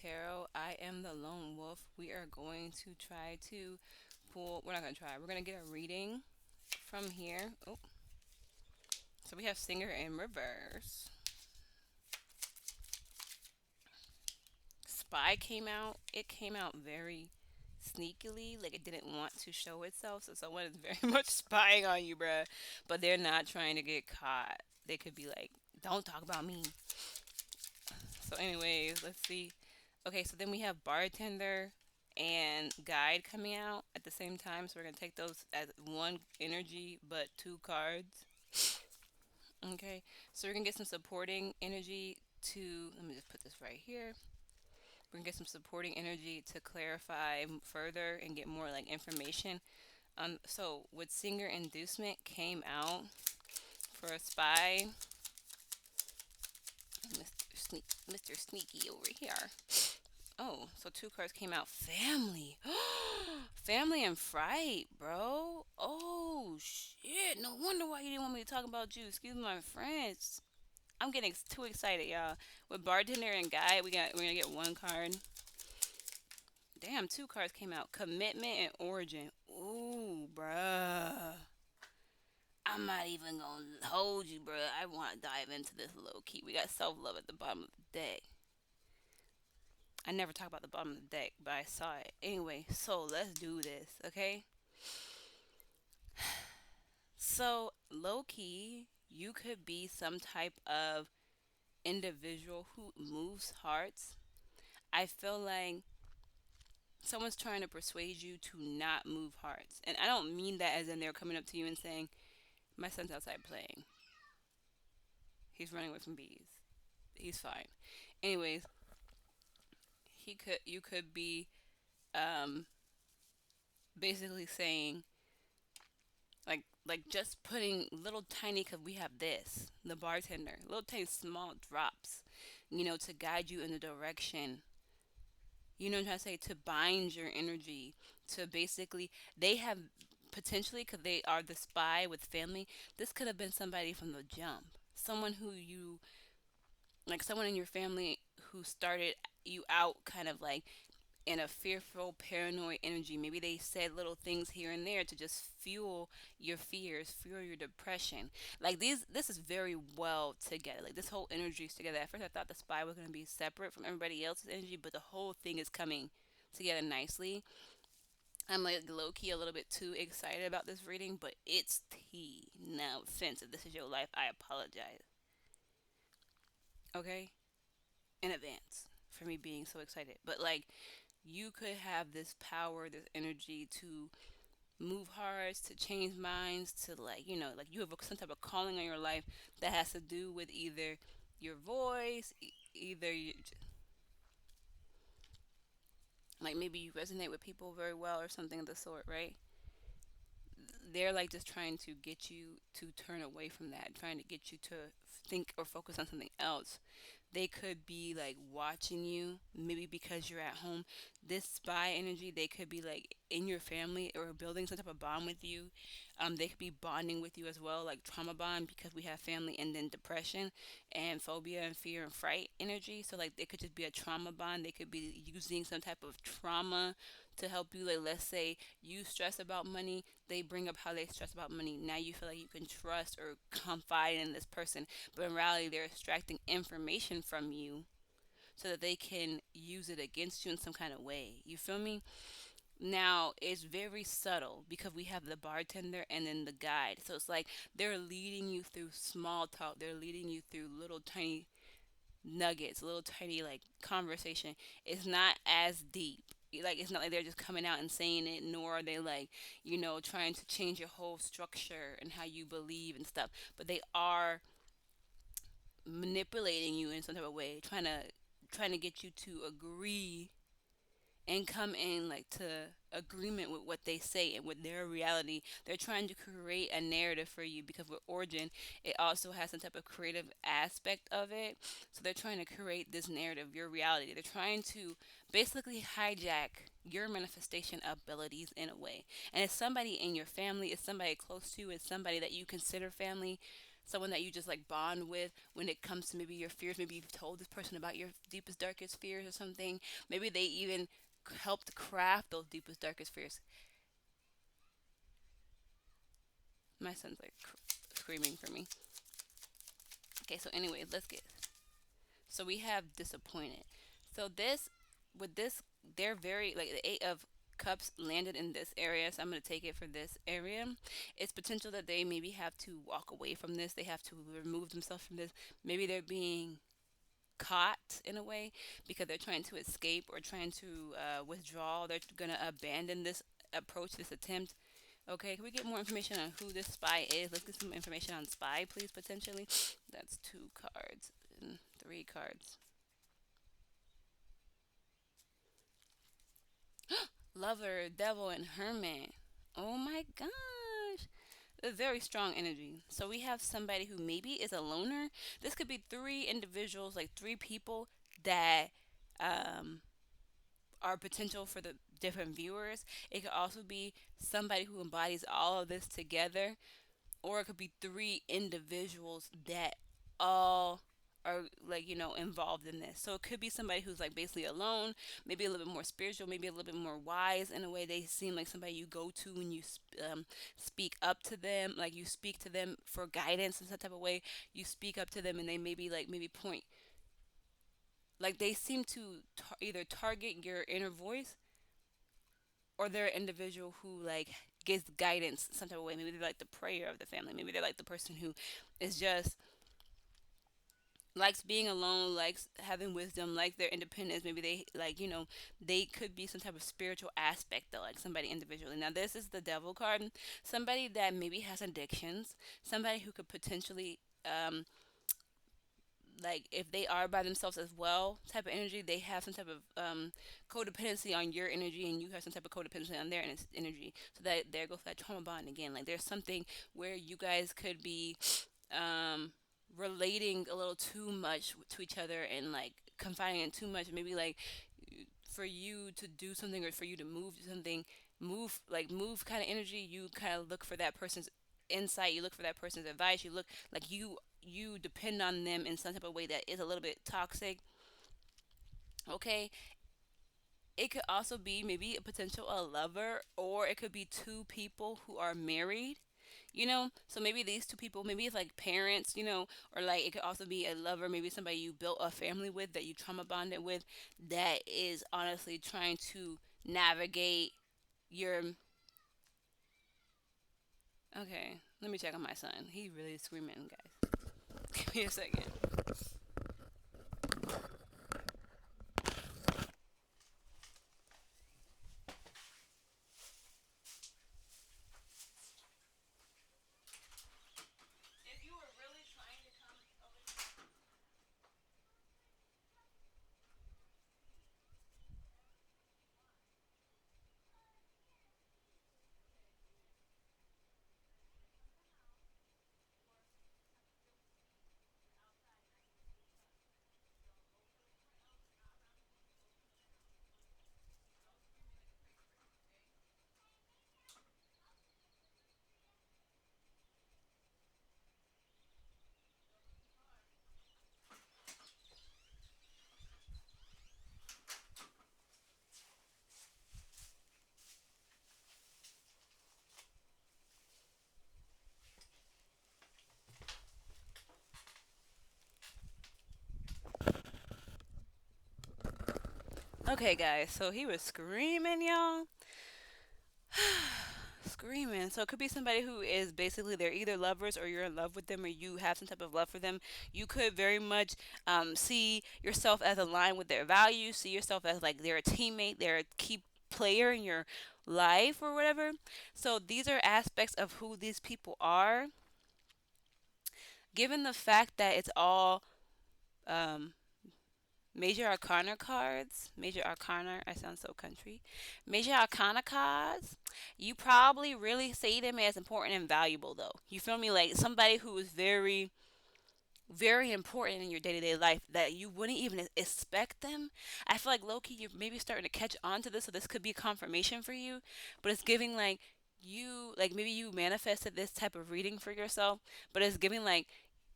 Tarot. I am the lone wolf. We are going to try to pull, we're not going to try, we're going to get a reading from here. Oh, so we have Singer in reverse. Spy came out. It came out very sneakily, like it didn't want to show itself. So someone is very much spying on you, bruh. But they're not trying to get caught. They could be like, don't talk about me. So, anyways, let's see. Okay, so then we have bartender and guide coming out at the same time. So we're gonna take those as one energy, but two cards. Okay, so we're gonna get some supporting energy to. Let me just put this right here. We're gonna get some supporting energy to clarify further and get more like information. So with singer inducement came out for a spy, Mr. Sneaky over here. Oh, so two cards came out. Family. Family and fright, bro. Oh, shit. No wonder why you didn't want me to talk about you. Excuse my French. I'm getting too excited, y'all. With bartender and guy, we're gonna get one card. Damn, two cards came out. Commitment and origin. Ooh, bruh. I'm not even gonna hold you, bruh. I want to dive into this low key. We got self love at the bottom of the deck. I never talk about the bottom of the deck, but I saw it. Anyway, so let's do this, okay? So, low key, you could be some type of individual who moves hearts. I feel like someone's trying to persuade you to not move hearts. And I don't mean that as in they're coming up to you and saying, my son's outside playing. He's running away from bees. He's fine. Anyways, you could be um basically saying like just putting little tiny, because we have this, the bartender, little tiny small drops, to guide you in the direction. You know what I'm trying to say? To bind your energy, to basically, they have potentially, because they are the spy with family, this could have been somebody from the jump. Someone who you, like someone in your family who started you out kind of like in a fearful, paranoid energy. Maybe they said little things here and there to just fuel your fears, fuel your depression. Like this is very well together. Like this whole energy is together. At first, I thought the spy was going to be separate from everybody else's energy, but the whole thing is coming together nicely. I'm like low key a little bit too excited about this reading, but it's tea. No offense, if this is your life, I apologize. Okay, in advance for me being so excited. But like, you could have this power, this energy to move hearts, to change minds, to like, like you have some type of calling on your life that has to do with either your voice, either you, like maybe you resonate with people very well or something of the sort, right? They're like just trying to get you to turn away from that, trying to get you to think or focus on something else. They could be like watching you, maybe because you're at home. This spy energy, they could be like in your family or building some type of bond with you. They could be bonding with you as well, like trauma bond, because we have family, and then depression and phobia and fear and fright energy. So like it could just be a trauma bond. They could be using some type of trauma to help you. Like let's say you stress about money, they bring up how they stress about money. Now you feel like you can trust or confide in this person, but in reality they're extracting information from you so that they can use it against you in some kind of way. You feel me? Now it's very subtle because we have the bartender and then the guide. So it's like they're leading you through small talk. They're leading you through little tiny nuggets, little tiny like conversation. It's not as deep. Like it's not like they're just coming out and saying it, nor are they like, trying to change your whole structure and how you believe and stuff. But they are manipulating you in some type of way, trying to get you to agree and come in like to agreement with what they say and with their reality. They're trying to create a narrative for you because with origin, it also has some type of creative aspect of it. So they're trying to create this narrative, your reality. They're trying to basically hijack your manifestation abilities in a way. And it's somebody in your family, it's somebody close to you, it's somebody that you consider family. someone that you just like bond with when it comes to maybe your fears. Maybe you've told this person about your deepest, darkest fears or something. Maybe they even helped craft those deepest, darkest fears. My son's like screaming for me. Okay, so anyway, let's get. So we have disappointed. So this, with this, they're very like the Eight of Cups landed in this area. So I'm gonna take it for this area. It's potential that they maybe have to walk away from this. They have to remove themselves from this. Maybe they're being caught in a way because they're trying to escape or trying to withdraw. They're gonna abandon this approach, this attempt. Okay, can we get more information on who this spy is? Let's get some information on spy, please, potentially. That's two cards and three cards. Lover, devil, and hermit. Oh my gosh. A very strong energy. So we have somebody who maybe is a loner. This could be three individuals, like three people that um, are potential for the different viewers. It could also be somebody who embodies all of this together, or it could be three individuals that all are like involved in this. So it could be somebody who's like basically alone, maybe a little bit more spiritual, maybe a little bit more wise in a way. They seem like somebody you go to when you speak up to them, like you speak to them for guidance in some type of way. You speak up to them and they maybe like maybe point, like they seem to either target your inner voice, or they're an individual who like gives guidance some type of way. Maybe they're like the prayer of the family. Maybe they're like the person who is just likes being alone, likes having wisdom, like their independence. Maybe they like, they could be some type of spiritual aspect though, like somebody individually. Now this is the devil card. Somebody that maybe has addictions, somebody who could potentially like if they are by themselves as well type of energy, they have some type of codependency on your energy and you have some type of codependency on their energy, so that there goes that trauma bond again. Like there's something where you guys could be um relating a little too much to each other and like confiding in too much. Maybe like for you to do something or for you to move something, move kind of energy, you kind of look for that person's insight, you look for that person's advice, you look like you depend on them in some type of way that is a little bit toxic. Okay, it could also be maybe a potential a lover, or it could be two people who are married. So maybe these two people, maybe it's like parents, or like it could also be a lover, maybe somebody you built a family with, that you trauma bonded with, that is honestly trying to navigate your. Okay, let me check on my son. He really is screaming, guys. Give me a second. If you were really trying to come over. Okay, guys, so he was screaming, y'all. Screaming. So it could be somebody who is basically they're either lovers or you're in love with them or you have some type of love for them. You could very much see yourself as aligned with their values, see yourself as like they're a teammate, they're a key player in your life or whatever. So these are aspects of who these people are. Given the fact that it's all um, Major Arcana cards, Major Arcana, I sound so country. Major Arcana cards, you probably really see them as important and valuable though. You feel me? Like somebody who is very, very important in your day to day life that you wouldn't even expect them. I feel like low key, you're maybe starting to catch on to this, so this could be confirmation for you, but it's giving like you like maybe you manifested this type of reading for yourself, but it's giving like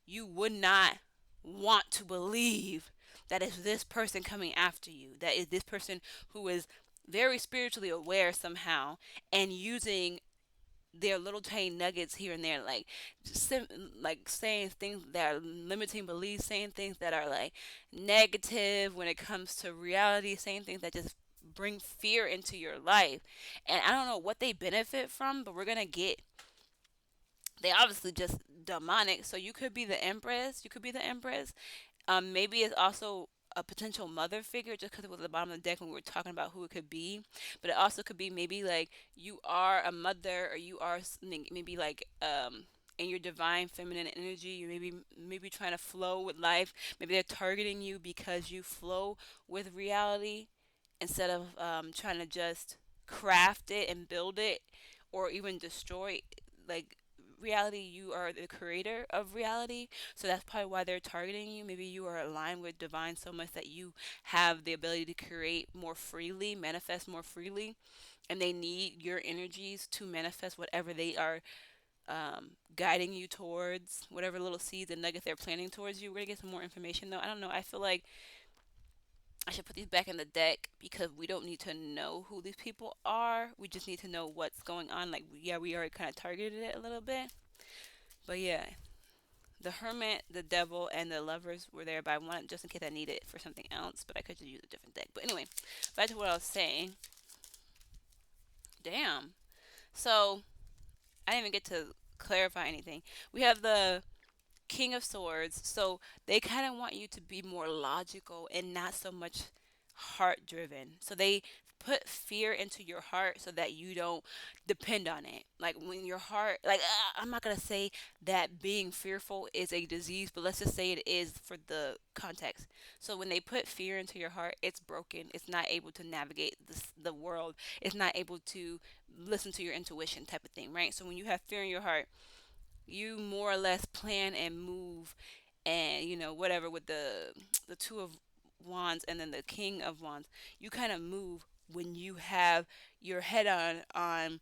you would not want to believe that it's this person coming after you, that is this person who is very spiritually aware somehow and using their little tiny nuggets here and there, like like saying things that are limiting beliefs, saying things that are like negative when it comes to reality, saying things that just bring fear into your life. And I don't know what they benefit from, but we're gonna get. They obviously just demonic. So you could be the empress. You could be the empress. Maybe it's also a potential mother figure just because it was at the bottom of the deck when we were talking about who it could be. But it also could be maybe like you are a mother or you are maybe like in your divine feminine energy. You maybe trying to flow with life. Maybe they're targeting you because you flow with reality instead of trying to just craft it and build it or even destroy like reality. You are the creator of reality, so that's probably why they're targeting you. Maybe you are aligned with divine so much that you have the ability to create more freely, manifest more freely, and they need your energies to manifest whatever they are guiding you towards, whatever little seeds and nuggets they're planting towards you. We're gonna get some more information though. I don't know, I feel like I should put these back in the deck because we don't need to know who these people are. We just need to know what's going on. Like, yeah, we already kind of targeted it a little bit. But yeah, the Hermit, the Devil, and the Lovers were there, but I wanted just in case I need it for something else, but I could just use a different deck. But anyway, back to what I was saying. Damn. So, I didn't even get to clarify anything. We have the King of Swords, so they kind of want you to be more logical and not so much heart driven. So they put fear into your heart so that you don't depend on it. Like when your heart, like I'm not gonna say that being fearful is a disease, but let's just say it is for the context. So when they put fear into your heart, it's broken. It's not able to navigate the world. It's not able to listen to your intuition type of thing, right? So when you have fear in your heart, you more or less plan and move and whatever with the two of wands and then the king of wands, you kind of move when you have your head on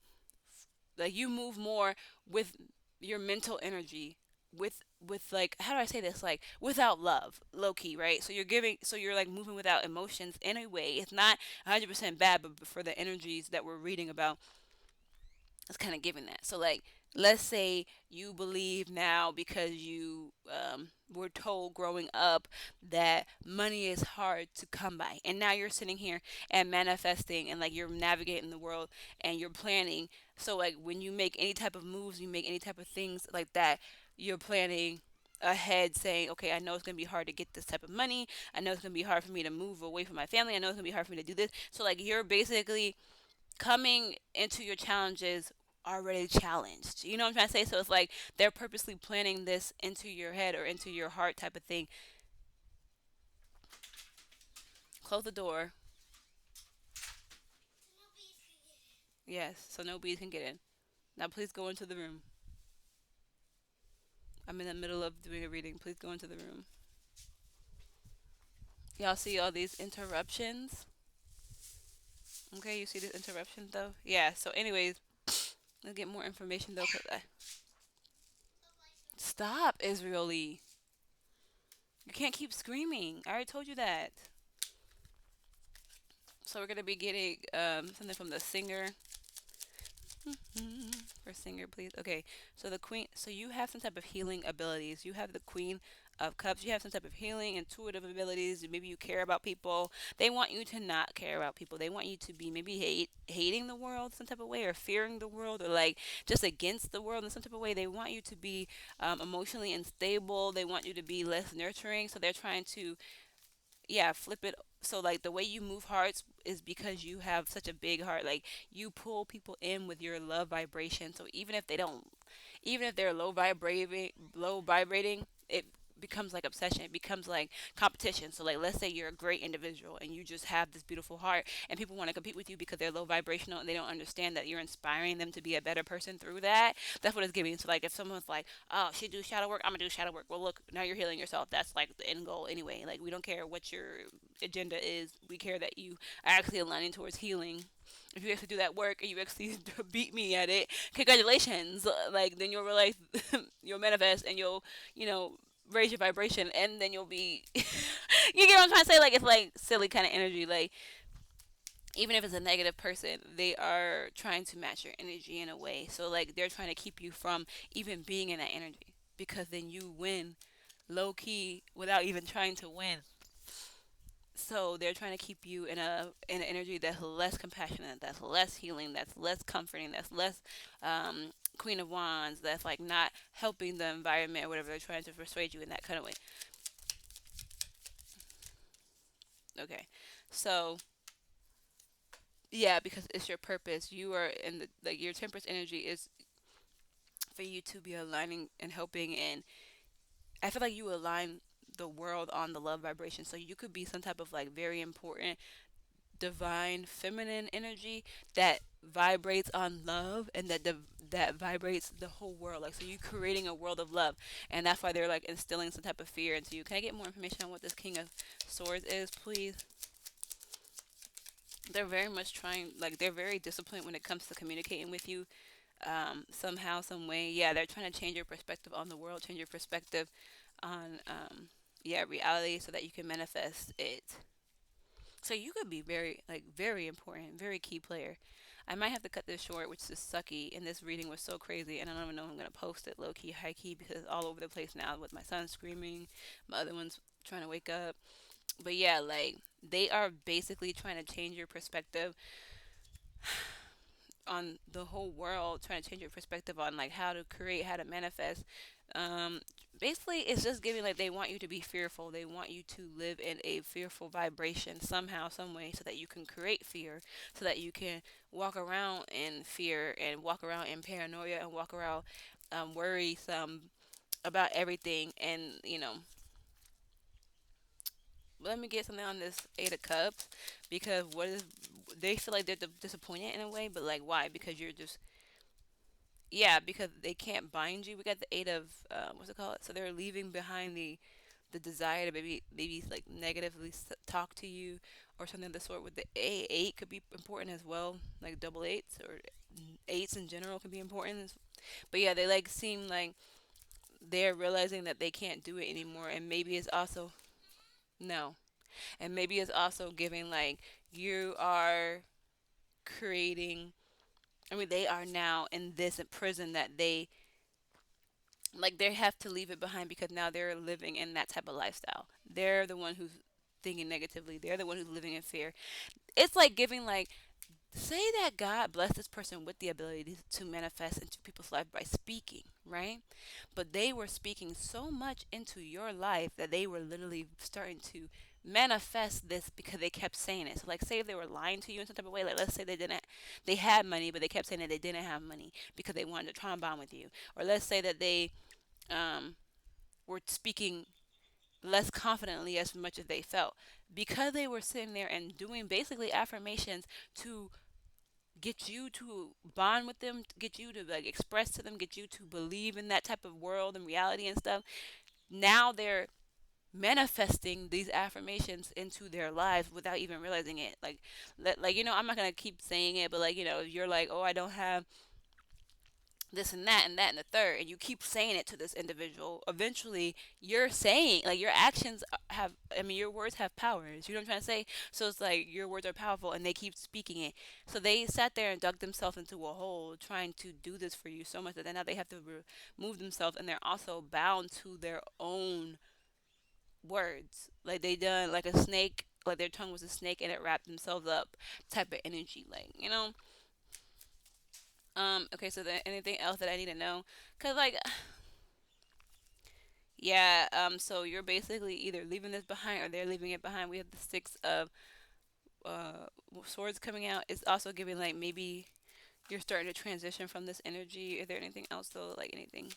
like you move more with your mental energy, with like, how do I say this, like without love, low key, right? So you're like moving without emotions in a way. It's not 100% bad, but for the energies that we're reading about, it's kind of giving that. So like, let's say you believe now because you were told growing up that money is hard to come by, and now you're sitting here and manifesting and like you're navigating the world and you're planning. So like when you make any type of moves, you make any type of things like that, you're planning ahead saying, okay, I know it's going to be hard to get this type of money. I know it's going to be hard for me to move away from my family. I know it's going to be hard for me to do this. So like you're basically coming into your challenges already challenged. You know what I'm trying to say? So it's like they're purposely planning this into your head or into your heart type of thing. Close the door. Yes, so no bees can get in. Now please go into the room. I'm in the middle of doing a reading. Please go into the room. Y'all see all these interruptions? Okay, you see this interruption though? Yeah, so anyways, let's get more information though. Stop, Israeli. You can't keep screaming. I already told you that. So we're gonna be getting something from the singer. For singer, please. Okay, so the queen. So you have some type of healing abilities. You have the Queen of Cups. You have some type of healing, intuitive abilities. Maybe you care about people. They want you to not care about people. They want you to be maybe hating the world some type of way, or fearing the world, or like just against the world in some type of way. They want you to be emotionally unstable. They want you to be less nurturing. So they're trying to, yeah, flip it. So like the way you move hearts is because you have such a big heart. Like you pull people in with your love vibration. So even if they're low vibrating, it becomes like obsession. It becomes like competition. So like, let's say you're a great individual and you just have this beautiful heart, and people want to compete with you because they're low vibrational and they don't understand that you're inspiring them to be a better person through that. That's what it's giving. So like, if someone's like, oh, she do shadow work, I'm gonna do shadow work. Well, look, now you're healing yourself. That's like the end goal anyway. Like, we don't care what your agenda is. We care that you are actually aligning towards healing If you actually do that work and you actually beat me at it, congratulations. Like then you'll realize you'll manifest and you'll, you know, raise your vibration and then you'll be you get what I'm trying to say? Like it's like silly kind of energy. Like even if it's a negative person, they are trying to match your energy in a way. So like they're trying to keep you from even being in that energy because then you win low key without even trying to win. So they're trying to keep you in an energy that's less compassionate, that's less healing, that's less comforting, that's less Queen of Wands, that's like not helping the environment or whatever. They're trying to persuade you in that kind of way. Okay, so yeah, because it's your purpose. You are in the like your temperance energy is for you to be aligning and helping, and I feel like you align the world on the love vibration. So you could be some type of like very important divine feminine energy that vibrates on love and that vibrates the whole world. Like so you creating a world of love, and that's why they're like instilling some type of fear into you. Can I get more information on what this King of Swords is, please? They're very much trying, like they're very disciplined when it comes to communicating with you, somehow, some way. Yeah, they're trying to change your perspective on the world, change your perspective on, yeah, reality, so that you can manifest it. So you could be very, like, very important, very key player. I might have to cut this short, which is sucky. And this reading was so crazy, and I don't even know if I'm gonna post it low key, high key, because it's all over the place now with my son screaming, my other one's trying to wake up. But yeah, like they are basically trying to change your perspective on the whole world, trying to change your perspective on like how to create, how to manifest. Um, Basically, it's just giving like they want you to be fearful. They want you to live in a fearful vibration somehow, some way, so that you can create fear, so that you can walk around in fear and walk around in paranoia and walk around worrisome about everything. And let me get something on this Eight of Cups because what is they feel like they're disappointed in a way, but like why? Because you're just yeah, because they can't bind you. We got the eight of what's it called? So they're leaving behind the desire to maybe like negatively talk to you or something of the sort. With the eight could be important as well, like double eights or eights in general can be important. But yeah, they like seem like they're realizing that they can't do it anymore, and maybe it's also no, and maybe it's also giving like you are creating. I mean, they are now in this prison that they have to leave it behind because now they're living in that type of lifestyle. They're the one who's thinking negatively. They're the one who's living in fear. It's like giving like say that God blessed this person with the ability to manifest into people's life by speaking, right? But they were speaking so much into your life that they were literally starting to manifest this because they kept saying it. So like say if they were lying to you in some type of way, like let's say they had money but they kept saying that they didn't have money because they wanted to try and bond with you. Or let's say that they um were speaking less confidently as much as they felt because they were sitting there and doing basically affirmations to get you to bond with them, get you to like express to them, get you to believe in that type of world and reality and stuff. Now they're manifesting these affirmations into their lives without even realizing it. Like I'm not gonna keep saying it, but like you're like, oh, I don't have this and that and the third, and you keep saying it to this individual. Eventually you're saying like your actions have, I mean, your words have powers, you know what I'm trying to say? So it's like your words are powerful and they keep speaking it. So they sat there and dug themselves into a hole trying to do this for you so much that then now they have to remove themselves, and they're also bound to their own words. Like they done like a snake, like their tongue was a snake and it wrapped themselves up type of energy, like okay, so then anything else that I need to know? Cause like, yeah, so you're basically either leaving this behind or they're leaving it behind. We have the six of uh swords coming out. It's also giving like maybe you're starting to transition from this energy. Is there anything else though? Like anything?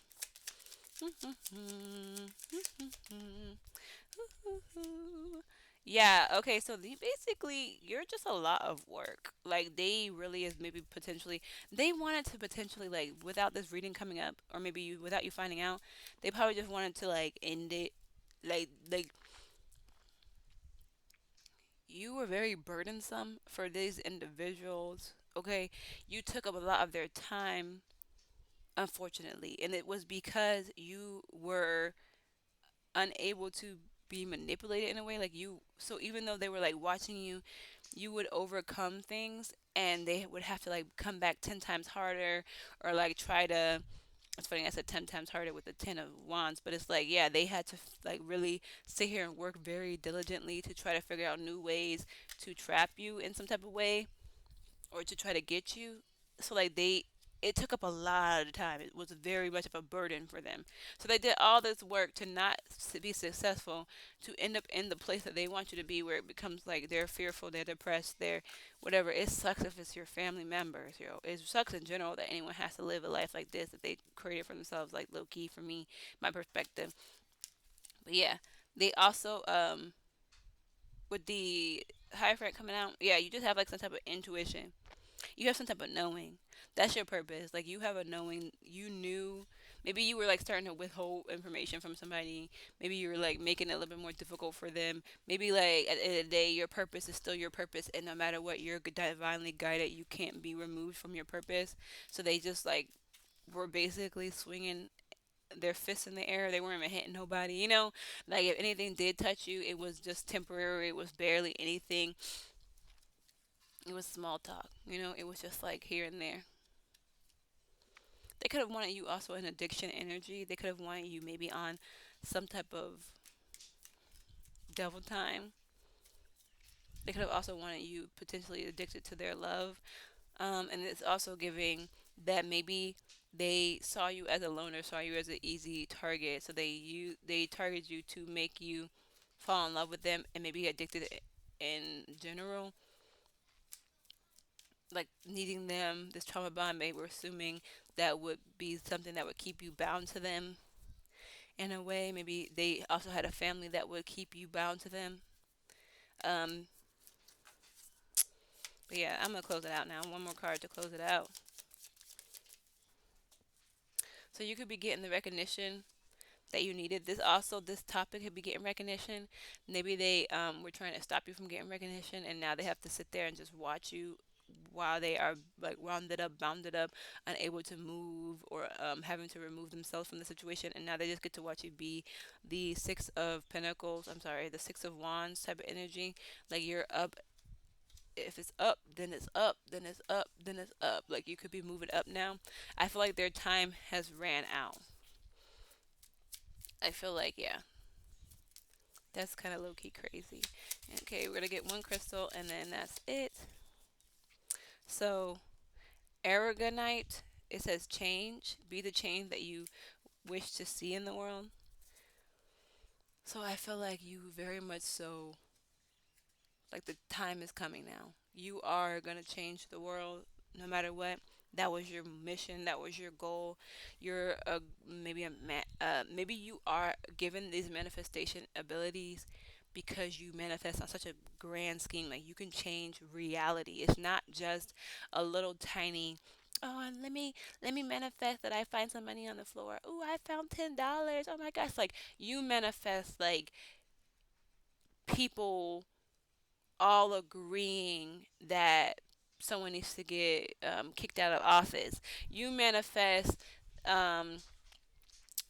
Yeah, okay, so basically you're just a lot of work. Like they really is maybe potentially they wanted to potentially like without this reading coming up or maybe you without you finding out, they probably just wanted to like end it like you were very burdensome for these individuals Okay, you took up a lot of their time, unfortunately, and it was because you were unable to be manipulated in a way, like you. So even though they were like watching you, you would overcome things, and they would have to like come back 10 times harder, or like try to. It's funny I said 10 times harder with the 10 of wands, but it's like, yeah, they had to like really sit here and work very diligently to try to figure out new ways to trap you in some type of way, or to try to get you. So like it took up a lot of time. It was very much of a burden for them. So they did all this work to not be successful, to end up in the place that they want you to be, where it becomes like they're fearful, they're depressed, they're whatever. It sucks if it's your family members. It sucks in general that anyone has to live a life like this that they created for themselves. Like low key for me, my perspective. But yeah, they also with the Hierophant coming out, yeah, you just have like some type of intuition. You have some type of knowing. That's your purpose. Like you have a knowing. You knew. Maybe you were like starting to withhold information from somebody. Maybe you were like making it a little bit more difficult for them. Maybe like at the end of the day, your purpose is still your purpose, and no matter what, you're divinely guided. You can't be removed from your purpose. So they just like were basically swinging their fists in the air. They weren't even hitting nobody. Like if anything did touch you, it was just temporary. It was barely anything. It was small talk. It was just like here and there. They could have wanted you also in addiction energy. They could have wanted you maybe on some type of devil time. They could have also wanted you potentially addicted to their love. And it's also giving that maybe they saw you as a loner, saw you as an easy target, so they targeted you to make you fall in love with them and maybe addicted in general, like needing them, this trauma bond. Maybe we're assuming that would be something that would keep you bound to them in a way. Maybe they also had a family that would keep you bound to them. Um, but yeah, I'm gonna close it out now. One more card to close it out. So you could be getting the recognition that you needed. This topic could be getting recognition. Maybe they were trying to stop you from getting recognition, and now they have to sit there and just watch you while they are like rounded up, bounded up, unable to move, or having to remove themselves from the situation. And now they just get to watch you be the Six of Pentacles. I'm sorry, the Six of Wands type of energy. Like you're up. If it's up, then it's up, then it's up, then it's up. Like you could be moving up now. I feel like their time has ran out. I feel like, yeah, that's kind of low key crazy. Okay, we're gonna get one crystal and then that's it. So, Aragonite, it says change, be the change that you wish to see in the world. So, I feel like you very much so, like the time is coming now. You are gonna change the world no matter what. That was your mission. That was your goal. You're a maybe a maybe you are given these manifestation abilities because you manifest on such a grand scheme. Like you can change reality. It's not just a little tiny. Oh, and let me manifest that I find some money on the floor. Oh, I found $10. Oh my gosh! Like you manifest like people all agreeing that someone needs to get kicked out of office. You manifest um,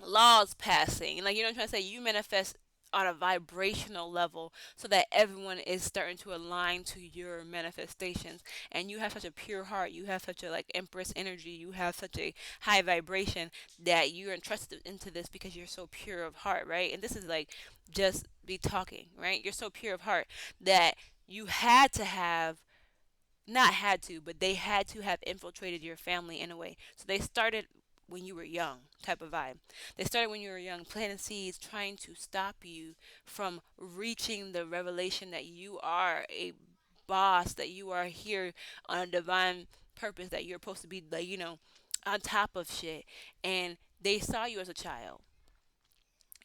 laws passing. Like, I'm trying to say? You manifest on a vibrational level so that everyone is starting to align to your manifestations, and you have such a pure heart, you have such a like empress energy, you have such a high vibration that you're entrusted into this because you're so pure of heart, right? And this is like just be talking, right? You're so pure of heart that you had to have, not had to, but they had to have infiltrated your family in a way. So they started when you were young, type of vibe. They started when you were young, planting seeds, trying to stop you from reaching the revelation that you are a boss, that you are here on a divine purpose, that you're supposed to be like, on top of shit. And they saw you as a child.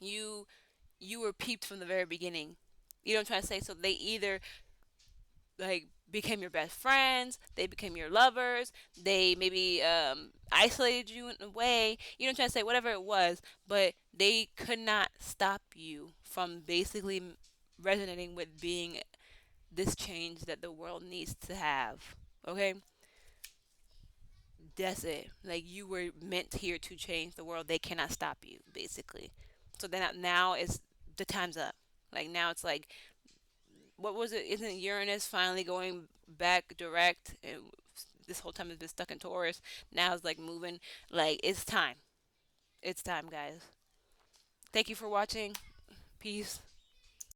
You you were peeped from the very beginning. You know what I'm trying to say? So they either like became your best friends, they became your lovers, they maybe isolated you in a way, I'm trying to say, whatever it was, but they could not stop you from basically resonating with being this change that the world needs to have. Okay? That's it. Like you were meant here to change the world. They cannot stop you, basically. So then now it's the time's up. Like now it's like, what was it? Isn't Uranus finally going back direct? And this whole time it's been stuck in Taurus. Now it's like moving. Like it's time. It's time, guys. Thank you for watching. Peace.